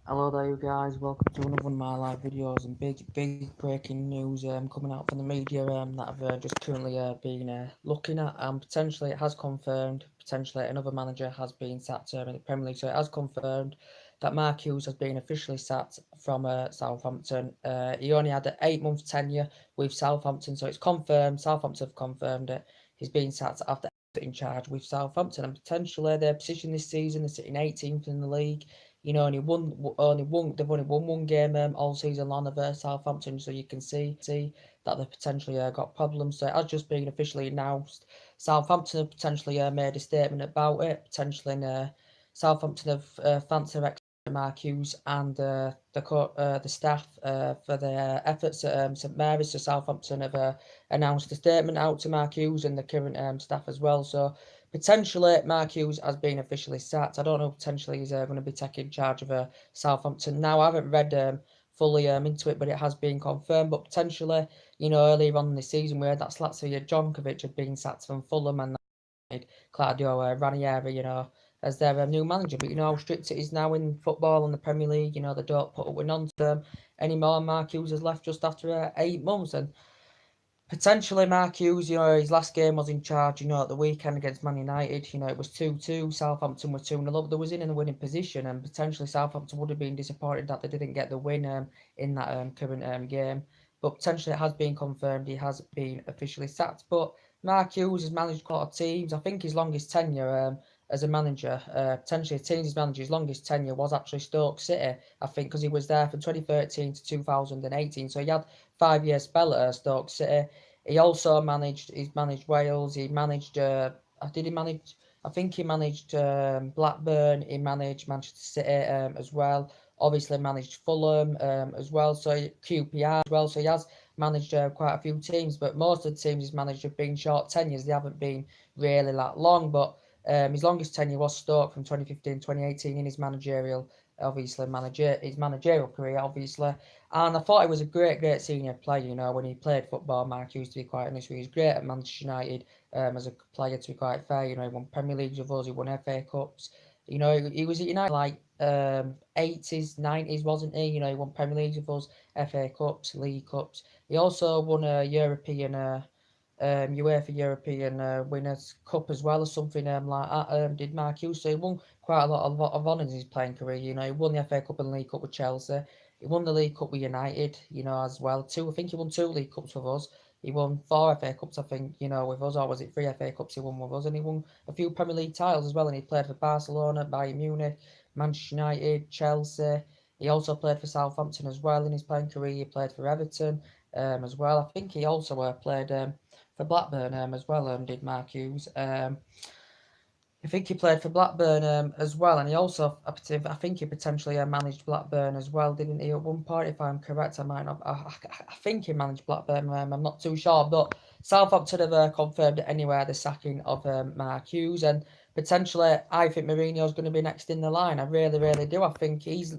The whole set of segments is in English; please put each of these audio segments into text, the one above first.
Hello there, you guys. Welcome to another one of my live videos and big breaking news coming out from the media that I've just currently been looking at, and potentially it has confirmed. Potentially another manager has been sacked in the Premier League, so it has confirmed that Mark Hughes has been officially sacked from Southampton. He only had an 8-month tenure with Southampton, so it's confirmed. Southampton have confirmed it. He's been sacked after in charge with Southampton, and potentially their position this season is sitting 18th in the league. They've only won one game all season long versus Southampton, so you can see that they've potentially got problems. So it has just been officially announced. Southampton have potentially made a statement about it. Potentially, Southampton have thanked their ex Mark Hughes and the staff for their efforts at St Mary's. So Southampton have announced a statement out to Mark Hughes and the current staff as well. So potentially, Mark Hughes has been officially sacked. I don't know. Potentially, he's going to be taking charge of Southampton now. I haven't read fully into it, but it has been confirmed. But potentially, earlier on in the season, we heard that Zlatko Jonkovic had been sacked from Fulham, and Claudio Ranieri, as their new manager. But you know how strict it is now in football and the Premier League. They don't put up with nonsense anymore. Mark Hughes has left just after 8 months, and potentially Mark Hughes, his last game was in charge, at the weekend against Man United. It was 2-2. Southampton were 2-0 up. They was in the winning position, and potentially Southampton would have been disappointed that they didn't get the win in that current game. But potentially it has been confirmed he has been officially sacked. But Mark Hughes has managed quite a lot of teams. I think his longest tenure as a manager, potentially a team's manager, his longest tenure was actually Stoke City, I think, because he was there from 2013 to 2018. So he had 5 year spell at Stoke City. He's managed Wales. He managed, did he manage? I think he managed Blackburn. He managed Manchester City as well. Obviously managed Fulham as well. So QPR as well. So he has managed quite a few teams, but most of the teams he's managed have been short tenures. They haven't been really that long, but his longest tenure was Stoke from 2015 2018 in his managerial career, obviously. And I thought he was a great senior player, when he played football. Mark used to be quite honest with you. He was great at Manchester United as a player, to be quite fair. He won Premier Leagues with us, he won FA Cups. He was at United like 80s, 90s, wasn't he? He won Premier Leagues with us, FA Cups, League Cups. He also won a European UEFA European Winners' Cup as well, or something like that. Did Mark Hughes? So he won quite a lot of honours in his playing career. He won the FA Cup and League Cup with Chelsea. He won the League Cup with United, as well. I think he won 2 League Cups with us. He won 4 FA Cups, I think, with us, or was it 3 FA Cups he won with us? And he won a few Premier League titles as well. And he played for Barcelona, Bayern Munich, Manchester United, Chelsea. He also played for Southampton as well in his playing career. He played for Everton as well. I think he also played for Blackburn as well, did Mark Hughes. I think he played for Blackburn as well, and he also, I think he potentially managed Blackburn as well, didn't he? At one point, if I'm correct, I might not. I think he managed Blackburn. I'm not too sure, but Southampton have confirmed it anyway, the sacking of Mark Hughes, and potentially, I think Mourinho's going to be next in the line. I really do. I think he's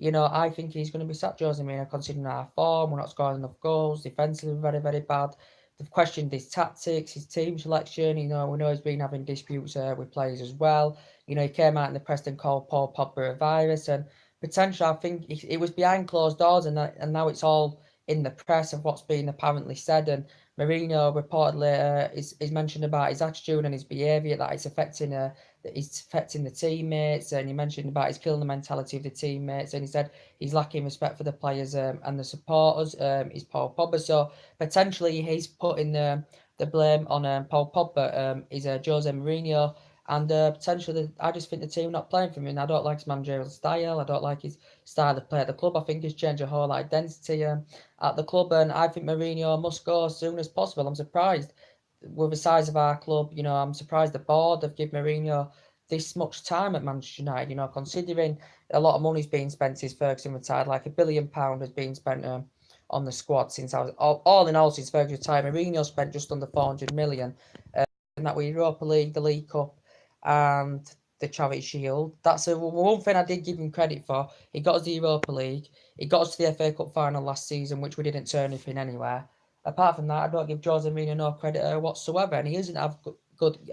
going to be sacked, Jose Mourinho, considering our form. We're not scoring enough goals. Defensively, very bad. They've questioned his tactics, his team selection. We know he's been having disputes with players as well. He came out in the press and called Paul Pogba a virus, and potentially, I think it was behind closed doors, and now it's all in the press of what's been apparently said. And Mourinho reportedly is mentioned about his attitude and his behaviour, that it's affecting the teammates, and he mentioned about his killing the mentality of the teammates, and he said he's lacking respect for the players and the supporters. Is Paul Pogba, so potentially he's putting the blame on Paul Pogba. Is Jose Mourinho, and potentially I just think the team not playing for him. And I don't like his managerial style. I don't like his style of play at the club. I think he's changed the whole identity at the club, and I think Mourinho must go as soon as possible. I'm surprised with the size of our club. I'm surprised the board have given Mourinho this much time at Manchester United. Considering a lot of money's being spent since Ferguson retired, like £1 billion has been spent on the squad since I was all in all since Ferguson retired. Mourinho spent just under 400 million, and that were Europa League, the League Cup, and the Charity Shield. That's one thing I did give him credit for. He got us the Europa League. He got us to the FA Cup final last season, which we didn't turn up in anywhere. Apart from that, I don't give Jose Mourinho no credit whatsoever, and he doesn't have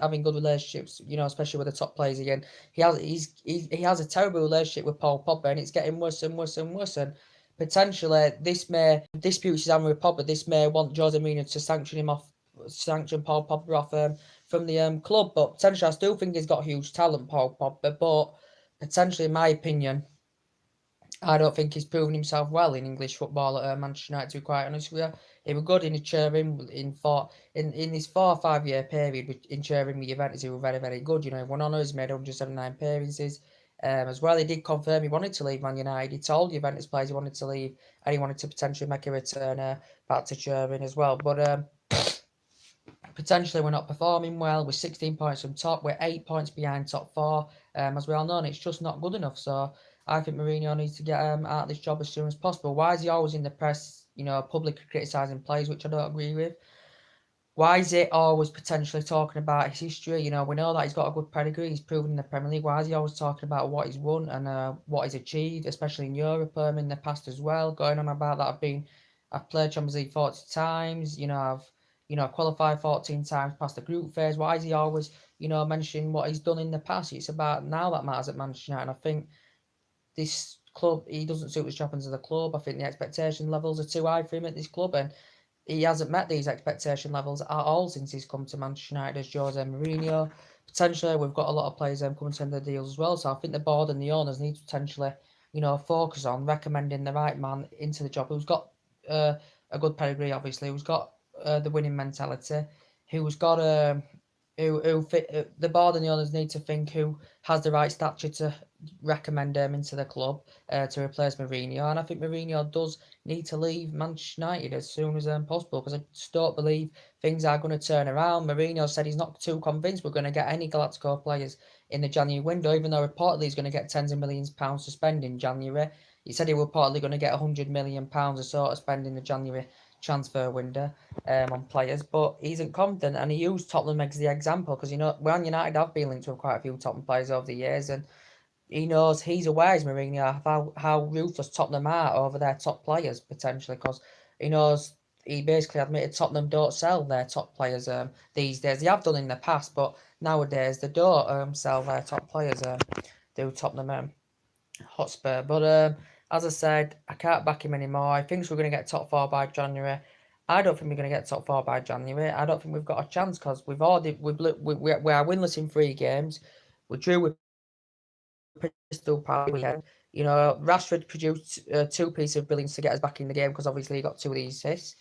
having good relationships, especially with the top players again. He has a terrible relationship with Paul Pogba, and it's getting worse and worse and worse. And potentially, this may dispute he's having with Pogba. This may want Jose Mourinho to sanction Paul Pogba off from the club. But potentially, I still think he's got huge talent, Paul Pogba. But potentially, in my opinion, I don't think he's proven himself well in English football at Manchester United. To be quite honest with you, he was good in a cheering in his 4 or 5 year period in cheering with Juventus. He was very very good. He won honours, made 179 appearances. As well, he did confirm he wanted to leave Man United. He told Juventus players he wanted to leave, and he wanted to potentially make a return back to cheering as well. But potentially we're not performing well. We're 16 points from top. We're 8 points behind top four. As we all know, and it's just not good enough. So I think Mourinho needs to get out of this job as soon as possible. Why is he always in the press, publicly criticising players, which I don't agree with? Why is it always potentially talking about his history? We know that he's got a good pedigree. He's proven in the Premier League. Why is he always talking about what he's won and what he's achieved, especially in Europe in the past as well? Going on about that, I've played Champions League 40 times. I've qualified 14 times past the group phase. Why is he always, mentioning what he's done in the past? It's about now that matters at Manchester United. And I think this club, he doesn't suit what's happened to the club. I think the expectation levels are too high for him at this club, and he hasn't met these expectation levels at all since he's come to Manchester United as Jose Mourinho. Potentially, we've got a lot of players coming to end the deals as well. So I think the board and the owners need to potentially, focus on recommending the right man into the job who's got a good pedigree, obviously, who's got the winning mentality, who's got who fit the board and the owners need to think who has the right stature to recommend him into the club to replace Mourinho. And I think Mourinho does need to leave Manchester United as soon as possible, because I just don't believe things are going to turn around. Mourinho said he's not too convinced we're going to get any Galactico players in the January window, even though reportedly he's going to get tens of millions of pounds to spend in January. He said he was reportedly going to get £100 million or so to spend in the January transfer window on players, but he isn't confident, and he used Tottenham as the example because Man United have been linked with quite a few Tottenham players over the years, and he's aware as Mourinho how ruthless Tottenham are over their top players potentially, because he basically admitted Tottenham don't sell their top players these days. They have done in the past, but nowadays they don't sell their top players. Do Tottenham Hotspur, but as I said, I can't back him anymore. He thinks we're going to get top four by January. I don't think we're going to get top four by January. I don't think we've got a chance because we are winless in 3 games. We drew with Crystal Palace weekend. Rashford produced 2 pieces of brilliance to get us back in the game because obviously he got 2 of these assists.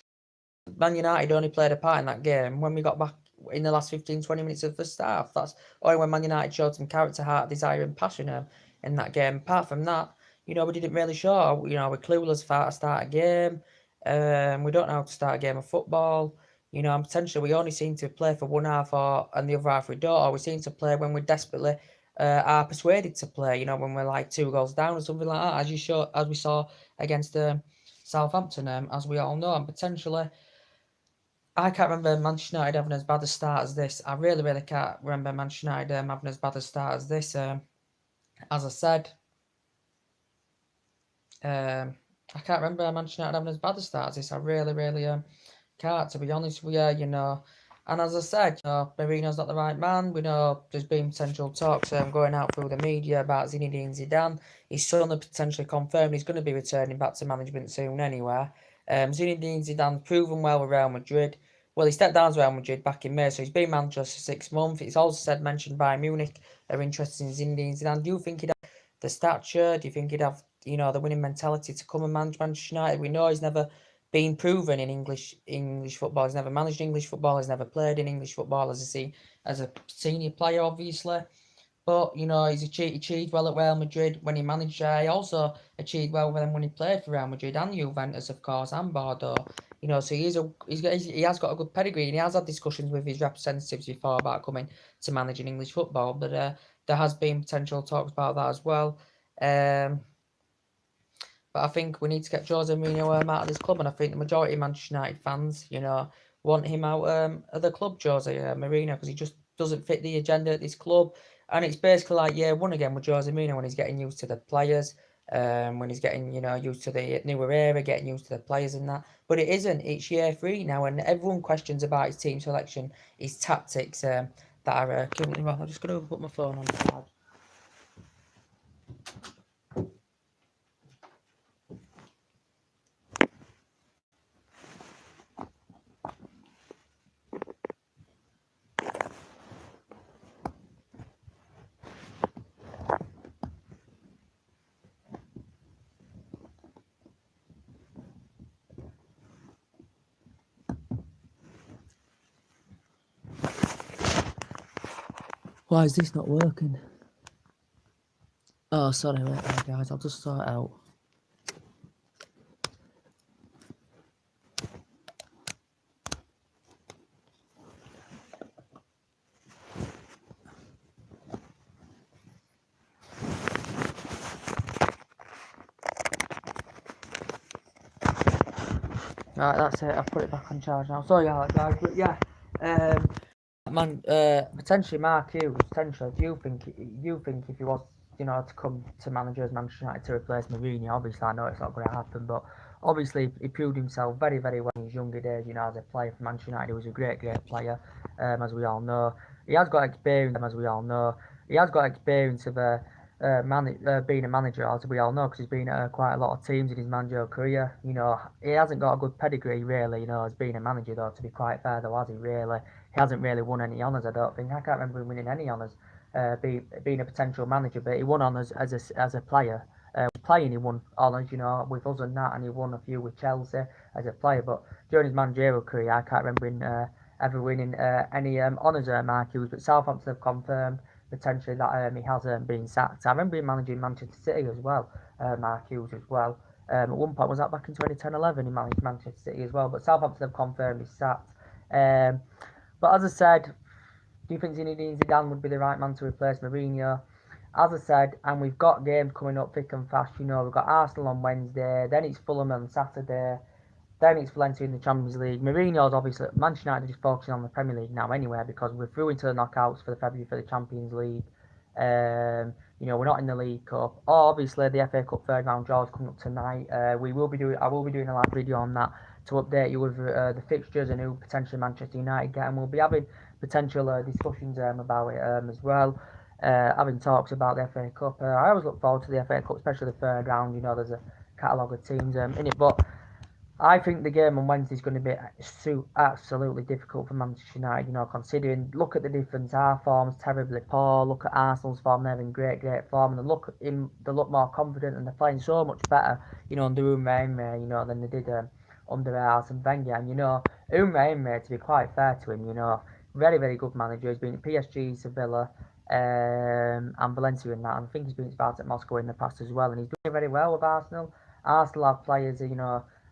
Man United only played a part in that game when we got back in the last 15-20 minutes of the first half. That's only when Man United showed some character, heart, desire and passion in that game. Apart from that, we didn't really show. We're clueless how to start a game. We don't know how to start a game of football. And potentially we only seem to play for one half and the other half we don't. Or we seem to play when we're desperately are persuaded to play. When we're like 2 goals down or something like that, as we saw against Southampton, as we all know. And potentially, I can't remember Manchester United having as bad a start as this. I really, really can't remember Manchester United having as bad a start as this. As I said, I can't remember Manchester United having as bad a start as this. I really, really can't, to be honest with you, And as I said, Mourinho's not the right man. We know there's been potential talks going out through the media about Zinedine Zidane. His son had potentially confirmed he's going to be returning back to management soon anyway. Zinedine Zidane proven well with Real Madrid. Well, he stepped down to Real Madrid back in May, so he's been manager for 6 months. It's also mentioned by Munich are interested in Zinedine Zidane. Do you think he'd have the stature? Do you think he'd have, the winning mentality to come and manage Manchester United? We know he's never been proven in English football. He's never managed English football. He's never played in English football as a senior player, obviously. But he's achieved well at Real Madrid when he managed. He also achieved well with them when he played for Real Madrid and Juventus, of course, and Bordeaux. So he has got a good pedigree, and he has had discussions with his representatives before about coming to managing English football. But there has been potential talks about that as well. But I think we need to get Jose Mourinho out of this club, and I think the majority of Manchester United fans, want him out of the club, Jose Mourinho, because he just doesn't fit the agenda at this club. And it's basically like year one again with Jose Mourinho when he's getting used to the players, when he's getting, used to the newer era, getting used to the players and that. But it isn't. It's year 3 now, and everyone questions about his team selection, his tactics, that are currently on. I'm just going to put my phone on charge. Why is this not working? Oh, sorry, wait there, guys. I'll just sort it out. Right, that's it. I've put it back on charge now. Sorry, guys, but yeah, man, potentially Mark Hughes. Potentially, do you think if he was, to come to manager as Manchester United to replace Mourinho? Obviously, I know it's not going to happen, but obviously he proved himself very, very well in his younger days. As a player for Manchester United, he was a great, great player, as we all know. He has got experience, as we all know. He has got experience of being a manager, as we all know, because he's been at quite a lot of teams in his managerial career. He hasn't got a good pedigree, really, as being a manager, though, to be quite fair, though, has he, really? He hasn't really won any honours, I don't think. I can't remember him winning any honours, being a potential manager, but he won honours as a player. Playing, he won honours, with us and that, and he won a few with Chelsea as a player, but during his managerial career, I can't remember him ever winning any honours, Mark Hughes, but Southampton have confirmed potentially that he has been sacked. I remember him managing Manchester City as well, Mark Hughes as well. At one point, was that back in 2010-11, he managed Manchester City as well, but Southampton have confirmed he's sacked. But as I said, do you think Zinedine Zidane would be the right man to replace Mourinho? As I said, and we've got games coming up thick and fast. We've got Arsenal on Wednesday, then it's Fulham on Saturday, then it's Valencia in the Champions League. Mourinho's obviously, Manchester United is focusing on the Premier League now anyway, because we're through into the knockouts for the February for the Champions League. We're not in the League Cup. Oh, obviously the FA Cup third round draw is coming up tonight. I will be doing a live video on that to update you with the fixtures and who potentially Manchester United get, and we'll be having potential discussions about it as well. Having talks about the FA Cup. I always look forward to the FA Cup, especially the third round. There's a catalogue of teams in it, but I think the game on Wednesday is going to be absolutely difficult for Manchester United, considering, look at the difference. Our form's terribly poor. Look at Arsenal's form, they're in great, great form, and they look more confident, and they're playing so much better, under Mourinho, than they did under Arsene Wenger. And, Mourinho, to be quite fair to him, very, very good manager. He's been at PSG, Sevilla, and Valencia and that, and I think he's been at Spartak Moscow in the past as well, and he's doing very well with Arsenal. Arsenal have players,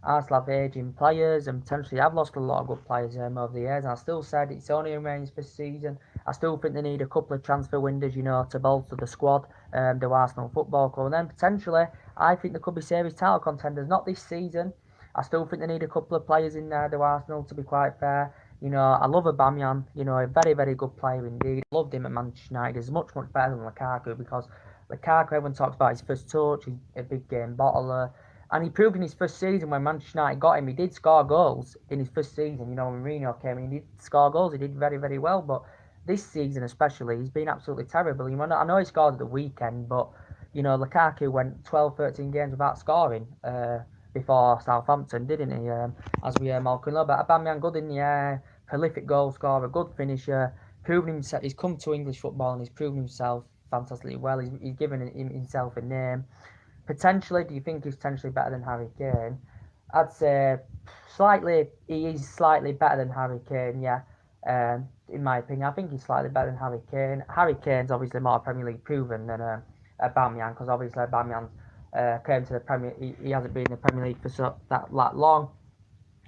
Arsenal have aging players, and potentially have lost a lot of good players over the years. And I still said it's only Mourinho's first season. I still think they need a couple of transfer windows, to bolster the squad, the Arsenal Football Club. And then potentially, I think there could be serious title contenders. Not this season. I still think they need a couple of players in there, the Arsenal, to be quite fair. I love Aubameyang, a very, very good player indeed. I loved him at Manchester United. He's much, much better than Lukaku, because Lukaku, everyone talks about his first touch, he's a big game bottler. And he proved in his first season when Manchester United got him, he did score goals in his first season. When Mourinho came in, he did score goals. He did very, very well. But this season especially, he's been absolutely terrible. I know he scored at the weekend, but, Lukaku went 12, 13 games without scoring before Southampton, didn't he? As we all can know. But Aubameyang, good in the air, prolific goal scorer, good finisher, proven himself. He's come to English football and he's proven himself fantastically well. He's given himself a name. Potentially, do you think he's potentially better than Harry Kane? I'd say he is slightly better than Harry Kane, yeah. In my opinion, I think he's slightly better than Harry Kane. Harry Kane's obviously more Premier League proven than Aubameyang, because obviously Aubameyang came to the Premier. He hasn't been in the Premier League for that long,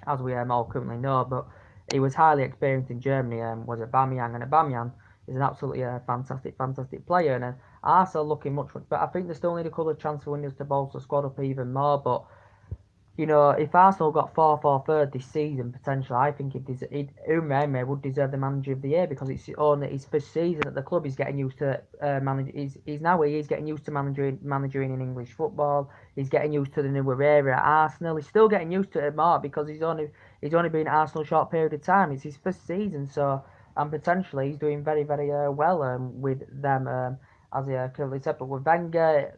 as we all currently know. But he was highly experienced in Germany. Was Aubameyang, and Aubameyang is an absolutely fantastic player. And Arsenal looking much better. I think they still need a couple of transfer windows to bolster the squad up even more. But if Arsenal got 4th or 3rd this season, potentially, I think Mourinho would deserve the Manager of the Year, because it's only his first season at the club. He's getting used to he's getting used to managing in English football. He's getting used to the newer era at Arsenal. He's still getting used to it more, because he's only been at Arsenal a short period of time. It's his first season, so and potentially he's doing very, very well with them, as he currently said. But with Wenger,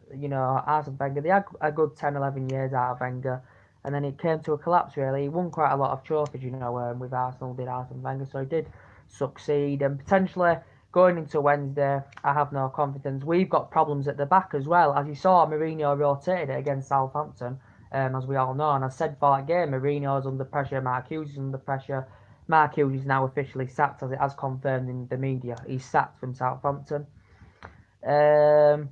Arsene Wenger, they had a good 10, 11 years out of Wenger, and then it came to a collapse, really. He won quite a lot of trophies, with Arsenal, did Arsene Wenger, so he did succeed, and potentially going into Wednesday, I have no confidence. We've got problems at the back as well. As you saw, Mourinho rotated it against Southampton, as we all know. And I said for that game, Mourinho's under pressure, Mark Hughes is under pressure. Mark Hughes is now officially sacked, as it has confirmed in the media. He's sacked from Southampton. Um,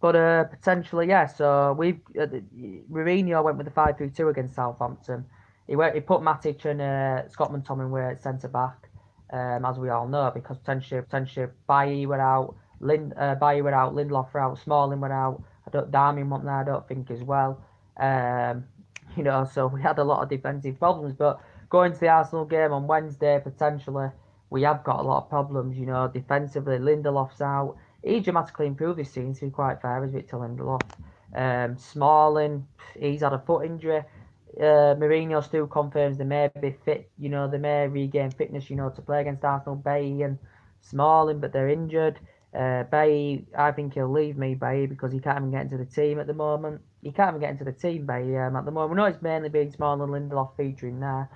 but potentially, yeah. So Mourinho went with the 5-3-2 against Southampton. He put Matic and Scott McTominay at centre back, as we all know, because potentially Bailly were out, Bailly were out, Lindelof were out, Smalling were out. Darmian wasn't there, I don't think, as well. So we had a lot of defensive problems. But going to the Arsenal game on Wednesday, potentially we have got a lot of problems. Defensively, Lindelof's out. He's dramatically improved this season, to be quite fair, is Victor Lindelof. Smalling, he's had a foot injury. Mourinho still confirms they may be fit, they may regain fitness, to play against Arsenal. Bailly and Smalling, but they're injured. Bailly, I think he'll leave Bailly, because he can't even get into the team at the moment. He can't even get into the team, Bailly, at the moment. We know it's mainly been Smalling and Lindelof featuring there.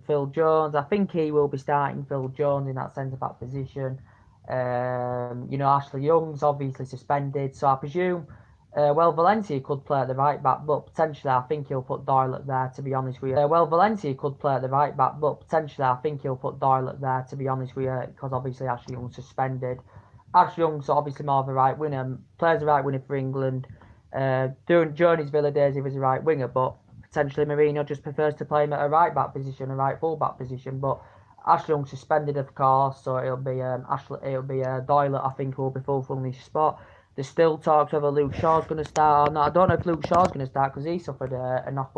Phil Jones, I think he will be starting Phil Jones in that centre back position. Ashley Young's obviously suspended, so I presume Valencia could play at the right back, but potentially I think he'll put Doyle up there, to be honest with you. Valencia could play at the right back, but potentially I think he'll put Doyle up there, to be honest with you, because obviously Ashley Young's suspended. Ashley Young's obviously more of a right winger, plays a right winger for England. During his Villa days he was a right winger, but potentially Mourinho just prefers to play him at a right back position, a right full back position. But Ashley Young suspended, of course, so it'll be Doyle, I think, who will be fulfilling his spot. There's still talks whether Luke Shaw's going to start or not. I don't know if Luke Shaw's going to start, because he suffered a knock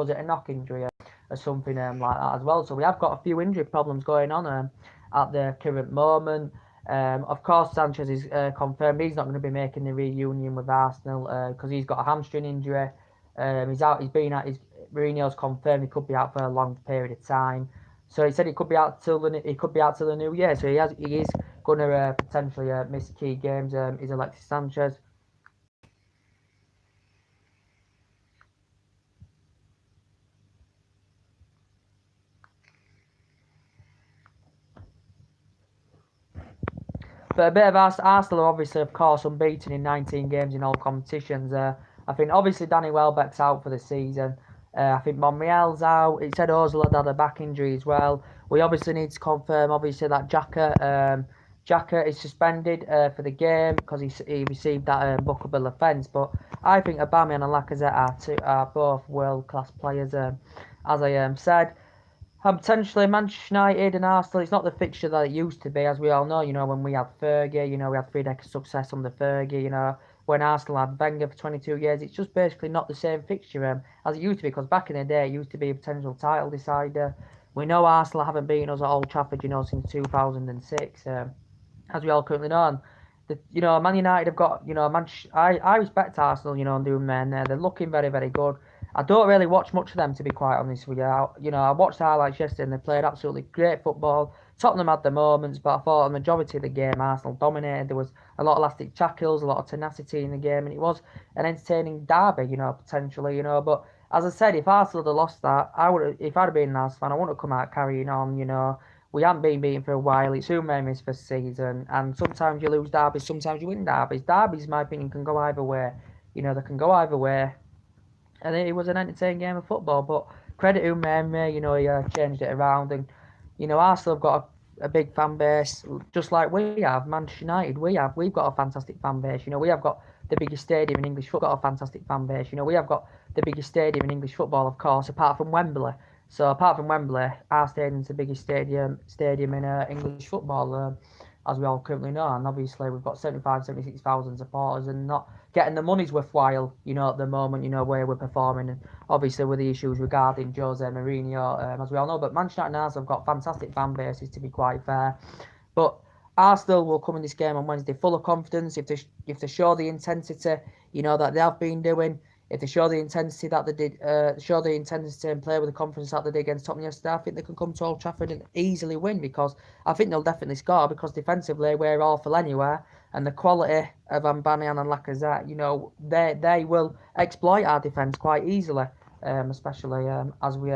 injury or something like that as well. So we have got a few injury problems going on at the current moment. Of course, Sanchez is confirmed he's not going to be making the reunion with Arsenal, because he's got a hamstring injury. He's out. Mourinho's confirmed he could be out for a long period of time. So he said he could be out till the new year. So he is going to potentially miss key games. Is Alexis Sanchez. But a bit of Arsenal are obviously, of course, unbeaten in 19 games in all competitions. I think obviously Danny Welbeck's out for the season. I think Monreal's out. It said Ozil had a back injury as well. We obviously need to confirm, obviously, that Xhaka is suspended for the game because he received that bookable offence. But I think Aubameyang and Lacazette are both world-class players, as I said. And potentially Manchester United and Arsenal, it's not the fixture that it used to be, as we all know, when we had Fergie, we had 3 decades success under Fergie, when Arsenal had Wenger for 22 years, it's just basically not the same fixture as it used to be, because back in the day, it used to be a potential title decider. We know Arsenal haven't beaten us at Old Trafford, since 2006, as we all currently know. And Man United have got, I respect Arsenal, and doing men there. They're looking very, very good. I don't really watch much of them, to be quite honest with you. I watched the highlights yesterday and they played absolutely great football. Tottenham had their moments, but I thought the majority of the game Arsenal dominated. There was a lot of elastic tackles, a lot of tenacity in the game, and it was an entertaining derby, potentially, But as I said, if Arsenal had lost that, if I'd have been an Arsenal fan, I wouldn't have come out carrying on, We haven't been beaten for a while. It's who made this first season, and sometimes you lose derbies, sometimes you win derbies. Derbies, in my opinion, can go either way. They can go either way. And it was an entertaining game of football. But credit Mourinho, he changed it around, and Arsenal have got a big fan base, just like we have. Manchester United, we've got a fantastic fan base. We have got the biggest stadium in English football. Got a fantastic fan base. We have got the biggest stadium in English football, of course, apart from Wembley. So apart from Wembley, our stadium's the biggest stadium in English football, as we all currently know. And obviously we've got 76,000 supporters, and not getting the money's worthwhile, at the moment, where we're performing. And obviously with the issues regarding Jose Mourinho, as we all know. But Manchester United and Arsenal have got fantastic fan bases, to be quite fair. But Arsenal will come in this game on Wednesday full of confidence if they show the intensity, that they have been doing. if they show the intensity that they did, show the intensity and play with the confidence that they did against Tottenham yesterday, I think they can come to Old Trafford and easily win, because I think they'll definitely score, because defensively we're awful anywhere, and the quality of Mbanian and Lacazette, they will exploit our defence quite easily, especially as we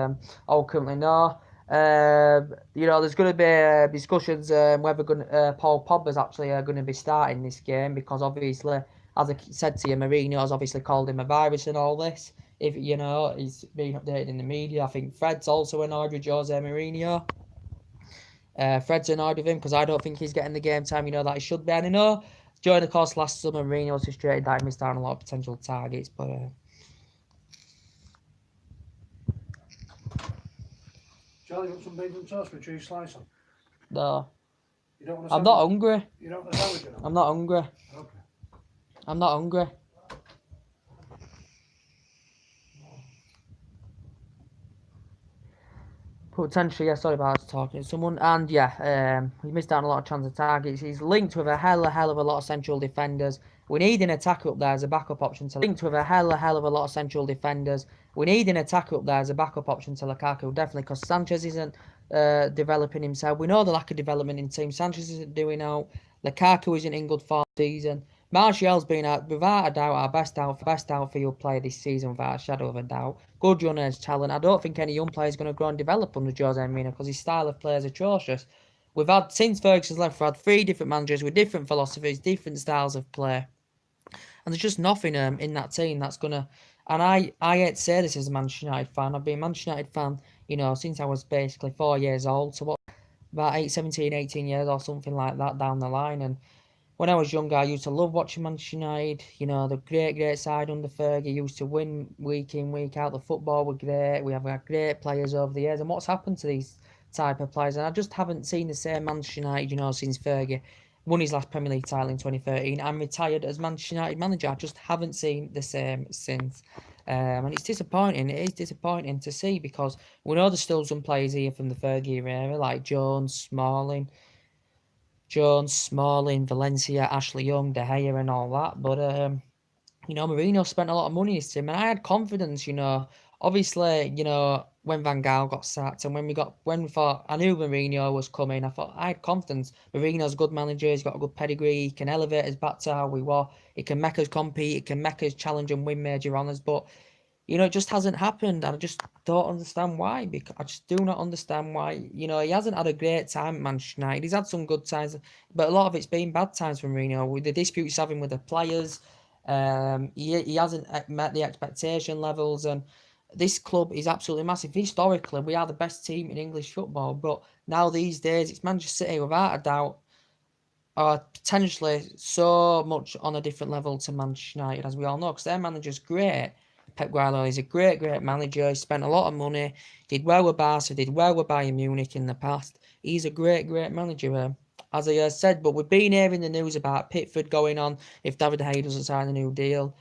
all currently know. There's going to be discussions whether Paul Pogba's actually going to be starting this game, because obviously, as I said to you, Mourinho's obviously called him a virus and all this. If he's been updated in the media. I think Fred's also annoyed with Jose Mourinho. Fred's annoyed with him because I don't think he's getting the game time that he should be. And during the course last summer, Mourinho was frustrated that he missed out on a lot of potential targets, but. Charlie, you want some beans and toast with cheese slice on? No. You don't want to I'm not hungry. You don't want a sandwich? I'm not hungry. Okay. I'm not hungry. Potentially, yeah, sorry about talking to someone. And yeah, he missed out on a lot of chance of targets. He's linked with a hell of a lot of central defenders. We need an attacker up there as a backup option to linked with a hell of a lot of central defenders. We need an attacker up there as a backup option to Lukaku, definitely, because Sanchez isn't developing himself. We know the lack of development in team. Sanchez isn't doing out. Lukaku isn't in good form this season. Martial's been without a doubt our best outfield player this season, without a shadow of a doubt. Good runner, talent. I don't think any young player is going to grow and develop under Jose Mourinho, because his style of play is atrocious. We've had, since Ferguson's left, we've had 3 different managers with different philosophies, different styles of play. And there's just nothing in that team that's going to... And I hate to say this as a Manchester United fan. I've been a Manchester United fan, since I was basically 4 years old. So about 17, 18 years or something like that down the line. And when I was younger, I used to love watching Manchester United. The great side under Fergie used to win week in, week out. The football was great. We have had great players over the years. And what's happened to these type of players? And I just haven't seen the same Manchester United, since Fergie won his last Premier League title in 2013 and retired as Manchester United manager. I just haven't seen the same since. And it's disappointing. It is disappointing to see, because we know there's still some players here from the Fergie era, like Jones, Smalling, Valencia, Ashley Young, De Gea and all that. But, Mourinho spent a lot of money in his team, and I had confidence, Obviously, when Van Gaal got sacked and when we thought, I knew Mourinho was coming, I had confidence. Mourinho's a good manager, he's got a good pedigree, he can elevate us back to how we were, he can make us compete, he can make us challenge and win major honours, but it just hasn't happened, and I just don't understand why. Because I just do not understand why. He hasn't had a great time at Manchester United. He's had some good times, but a lot of it's been bad times for Mourinho, with the disputes he's having with the players. He hasn't met the expectation levels, and this club is absolutely massive. Historically, we are the best team in English football, but now these days, it's Manchester City, without a doubt, are potentially so much on a different level to Manchester United, as we all know, because their manager's great. Pep Guardiola is a great manager. He spent a lot of money, did well with Barca, did well with Bayern Munich in the past. He's a great manager, as I said. But we've been hearing the news about Pickford going on if David De Gea doesn't sign a new deal.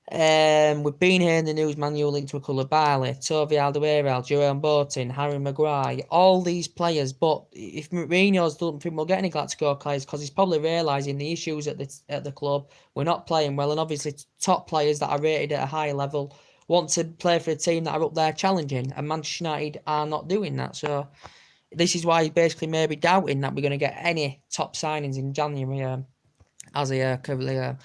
We've been hearing the news Manuel linked to Koulibaly, Toby Alderweireld, Jerome Boateng, Harry Maguire, all these players. But if Mourinho doesn't think we'll get any Galactico players, because he's probably realising the issues at the club. We're not playing well, and obviously top players that are rated at a higher level want to play for a team that are up there challenging, and Manchester United are not doing that. So this is why he's basically maybe doubting that we're going to get any top signings in January, as I currently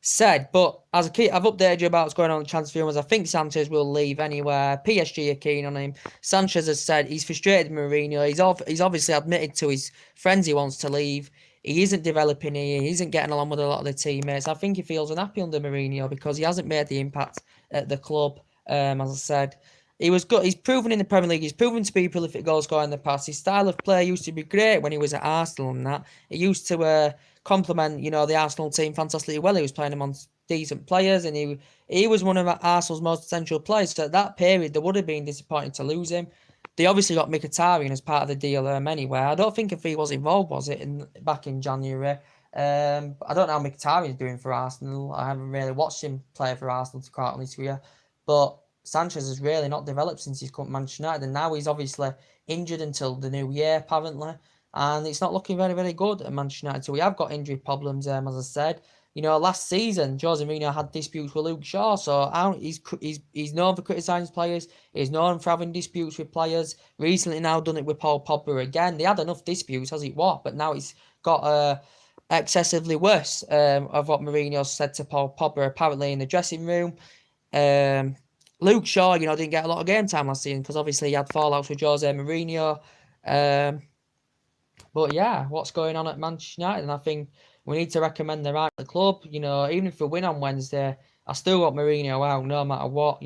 said. But as a kid, I've updated you about what's going on in the transfer rumours. I think Sanchez will leave anywhere. PSG are keen on him. Sanchez has said he's frustrated with Mourinho. He's obviously admitted to his friends he wants to leave. He isn't developing here. He isn't getting along with a lot of the teammates. I think he feels unhappy under Mourinho because he hasn't made the impact at the club. As I said, he was good. He's proven in the Premier League. He's proven to be a prolific goal scorer in the past. His style of play used to be great when he was at Arsenal and that. He used to complement, the Arsenal team fantastically well. He was playing amongst decent players, and he was one of Arsenal's most essential players. So at that period, there would have been disappointing to lose him. They obviously got Mkhitaryan as part of the deal anyway. I don't think if he was involved, was it, back in January? I don't know how Mkhitaryan is doing for Arsenal. I haven't really watched him play for Arsenal, to be quite honest with you. But Sanchez has really not developed since he's come to Manchester United, and now he's obviously injured until the new year, apparently. And it's not looking very, very good at Manchester United. So we have got injury problems, as I said. last season Jose Mourinho had disputes with Luke Shaw, so he's known for criticising players. He's known for having disputes with players. Recently, now done it with Paul Pogba again. They had enough disputes as it was, but now it's got excessively worse. Of what Mourinho said to Paul Pogba apparently in the dressing room. Luke Shaw, didn't get a lot of game time last season because obviously he had fallouts with Jose Mourinho. But yeah, what's going on at Manchester United? And I think we need to recommend the right club. Even if we win on Wednesday, I still want Mourinho out no matter what.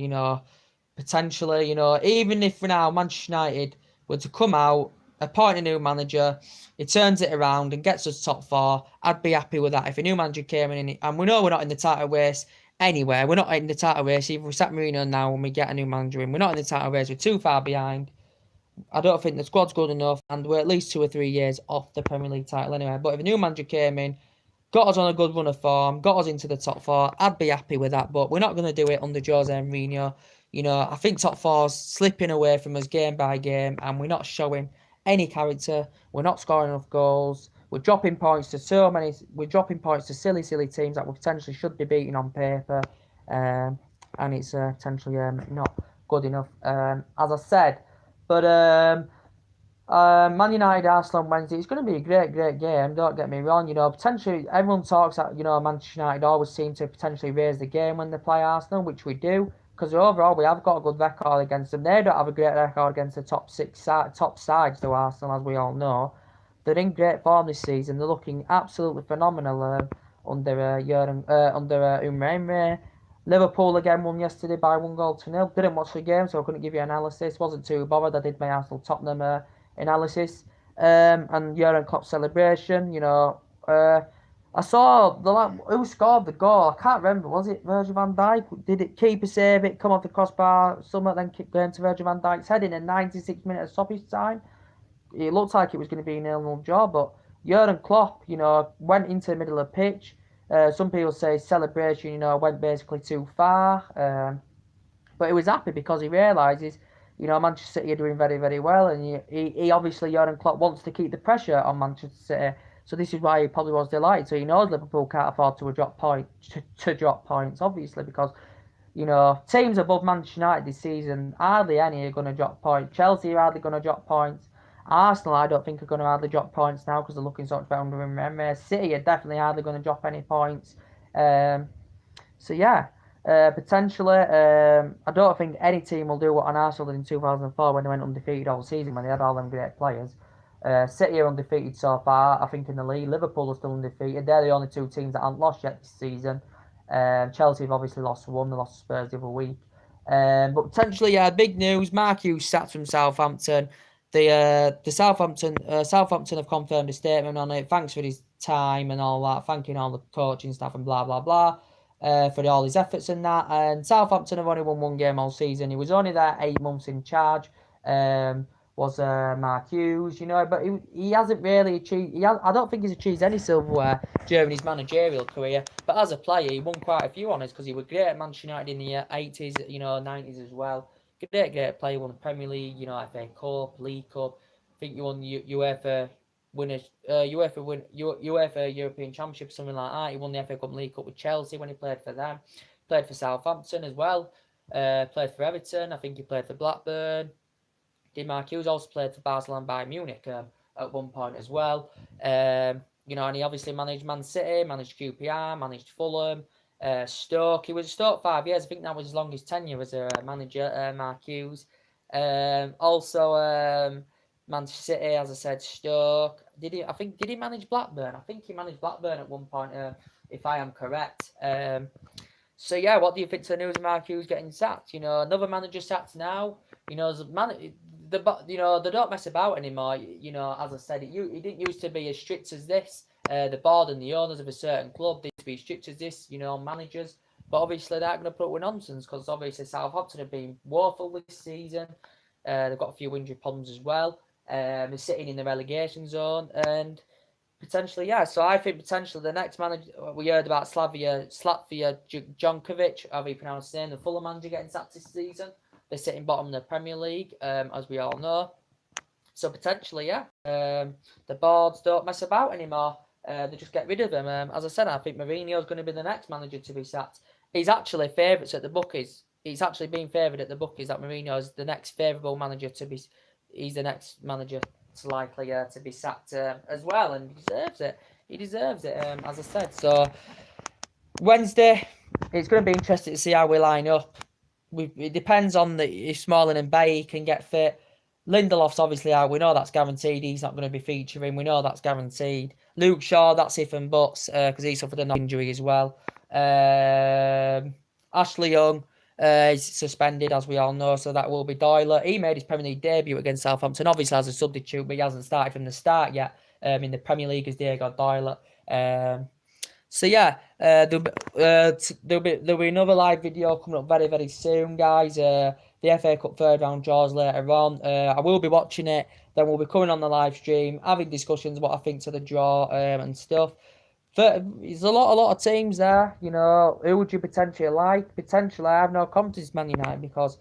Potentially, even if now Manchester United were to come out, appoint a new manager, he turns it around and gets us top four, I'd be happy with that. If a new manager came in, and we know we're not in the title race anywhere, we're not in the title race, even if we sack Mourinho now and we get a new manager in, we're not in the title race, we're too far behind. I don't think the squad's good enough, and we're at least 2 or 3 years off the Premier League title anyway. But if a new manager came in, got us on a good run of form, got us into the top four, I'd be happy with that. But we're not going to do it under Jose Mourinho. I think top four's slipping away from us game by game, and we're not showing any character. We're not scoring enough goals. We're dropping points to We're dropping points to silly teams that we potentially should be beating on paper, and it's potentially not good enough. As I said. But Man United Arsenal on Wednesday. It's going to be a great game. Don't get me wrong. Potentially everyone talks that Manchester United always seem to potentially raise the game when they play Arsenal, which we do because overall we have got a good record against them. They don't have a great record against the top sides to Arsenal, as we all know. They're in great form this season. They're looking absolutely phenomenal under Mourinho. Liverpool again won yesterday by 1-0. Didn't watch the game, so I couldn't give you analysis. Wasn't too bothered. I did my Arsenal Tottenham analysis. And Jurgen Klopp's celebration. I saw who scored the goal. I can't remember. Was it Virgil van Dijk? Did it keeper save it? Come off the crossbar. Somewhat then kick going to Virgil van Dijk's head in a 96 minute stoppage time. It looked like it was going to be a 0-0 draw, but Jurgen Klopp, went into the middle of the pitch. Some people say celebration, went basically too far. But he was happy because he realises, Manchester City are doing very, very well. And he obviously, Jurgen Klopp wants to keep the pressure on Manchester City. So this is why he probably was delighted. So he knows Liverpool can't afford to drop points, obviously, because, teams above Manchester United this season, hardly any are going to drop points. Chelsea are hardly going to drop points. Arsenal, I don't think, are going to hardly drop points now because they're looking sort of better under Mourinho. City are definitely hardly going to drop any points. So yeah, potentially, I don't think any team will do what an Arsenal did in 2004 when they went undefeated all season when they had all them great players. City are undefeated so far, I think, in the league. Liverpool are still undefeated. They're the only two teams that haven't lost yet this season. Chelsea have obviously lost one. They lost to Spurs the other week. But potentially, yeah, big news. Mark Hughes sacked from Southampton. The Southampton have confirmed a statement on it. Thanks for his time and all that. Thanking all the coaching staff and blah blah blah for all his efforts and that. And Southampton have only won one game all season. He was only there 8 months in charge. Was Mark Hughes, but he hasn't really achieved. I don't think he's achieved any silverware during his managerial career. But as a player, he won quite a few honours because he was great at Manchester United in the 80s, 90s as well. Great player, won the Premier League, FA Cup, League Cup. I think you won UEFA European Championship, something like that. He won the FA Cup and League Cup with Chelsea when he played for them. Played for Southampton as well. Played for Everton. I think he played for Blackburn. Mark Hughes also played for Barcelona and Bayern Munich at one point as well. And he obviously managed Man City, managed QPR, managed Fulham. Stoke. He was at Stoke 5 years. I think that was his longest tenure as a manager, Mark Hughes. Also, Manchester City, as I said, Stoke. Did he manage Blackburn? I think he managed Blackburn at one point, if I am correct. So yeah, what do you think to the news of Mark Hughes getting sacked? Another manager sacked now. They don't mess about anymore. As I said, it didn't used to be as strict as this. The board and the owners of a certain club need to be strict as this, managers. But obviously they're going to put up with nonsense because obviously Southampton have been woeful this season. They've got a few injury problems as well. They're sitting in the relegation zone and potentially, yeah. So I think potentially the next manager we heard about Slavia Jonkovic, however you pronounce his name, the Fulham manager getting sacked this season. They're sitting bottom of the Premier League, as we all know. So potentially, yeah, the boards don't mess about anymore. they just get rid of him. As I said, I think Mourinho's going to be the next manager to be sacked. He's actually favourites at the bookies. He's actually been favoured at the bookies that Mourinho is the next favourable manager to be. He's the next manager to likely to be sacked as well, and he deserves it. He deserves it, as I said. So Wednesday, it's going to be interesting to see how we line up. It depends on if Smalling and Bailly can get fit. Lindelof's obviously out. We know that's guaranteed. He's not going to be featuring. We know that's guaranteed. Luke Shaw, that's if and buts because he suffered an injury as well. Ashley Young is suspended, as we all know, so that will be Doyle. He made his Premier League debut against Southampton, obviously as a substitute, but he hasn't started from the start yet in the Premier League as Diego Doyle. So yeah, there'll be another live video coming up very, very soon, guys. The FA Cup third round draws later on. I will be watching it. Then we'll be coming on the live stream, having discussions what I think to the draw and stuff. There's a lot of teams there. You know, who would you potentially like? Potentially, I have no confidence in Man United because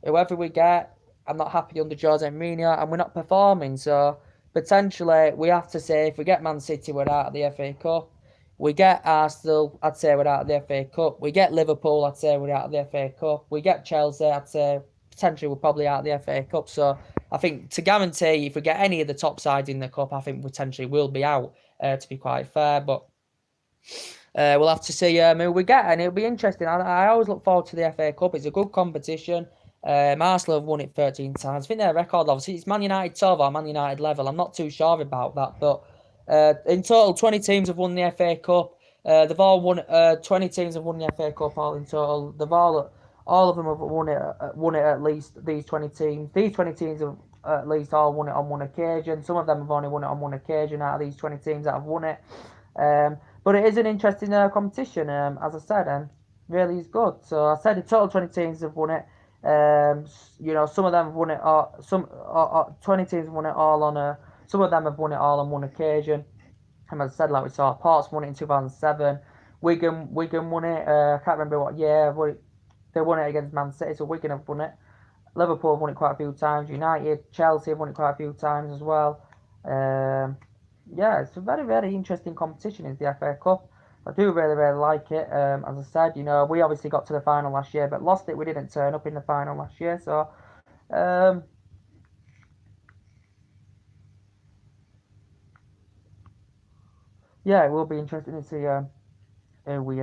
whoever we get, I'm not happy under Jose Mourinho, and we're not performing. So potentially, we have to say if we get Man City, we're out of the FA Cup. We get Arsenal, I'd say we're out of the FA Cup. We get Liverpool, I'd say we're out of the FA Cup. We get Chelsea, I'd say potentially we're probably out of the FA Cup. So I think to guarantee if we get any of the top sides in the Cup, I think potentially we'll be out, to be quite fair. But we'll have to see who we get, and it'll be interesting. I always look forward to the FA Cup. It's a good competition. Arsenal have won it 13 times. I think their record, obviously, it's Man United 12 or Man United level. I'm not too sure about that, but in total, 20 teams have won the FA Cup. They've all won. 20 teams have won the FA Cup all in total. They've all of them have won it at least. These 20 teams. These 20 teams have at least all won it on one occasion. Some of them have only won it on one occasion out of these 20 teams that have won it. But it is an interesting competition, as I said, and really is good. So I said in total 20 teams have won it. You know, some of them have won it. 20 teams have won it all on a. Some of them have won it all on one occasion. And as I said, like we saw, Ports won it in 2007. Wigan won it. I can't remember what year. They won it against Man City, so Wigan have won it. Liverpool have won it quite a few times. United, Chelsea have won it quite a few times as well. Yeah, it's a very, very interesting competition, is the FA Cup. I do really, really like it. As I said, you know, we obviously got to the final last year, but lost it. We didn't turn up in the final last year, so yeah, it will be interesting to see who we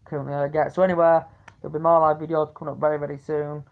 currently get. So anyway, there'll be more live videos coming up very, very soon.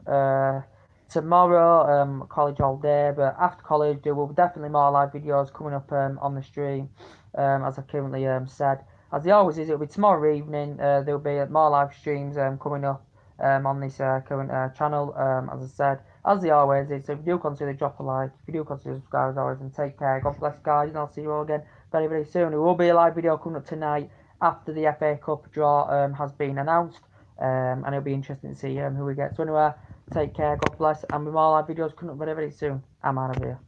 Tomorrow, college all day, but after college, there will be definitely more live videos coming up on the stream, as I currently said. As there always is, it'll be tomorrow evening. There'll be more live streams coming up on this current channel, as I said. As they always is, so if you do consider drop a like, if you do consider subscribe as always, and take care. God bless, guys, and I'll see you all again very, very soon. There will be a live video coming up tonight after the FA Cup draw has been announced, and it'll be interesting to see who we get. So anyway, take care, God bless, and with more live videos coming up very, very soon. I'm out of here.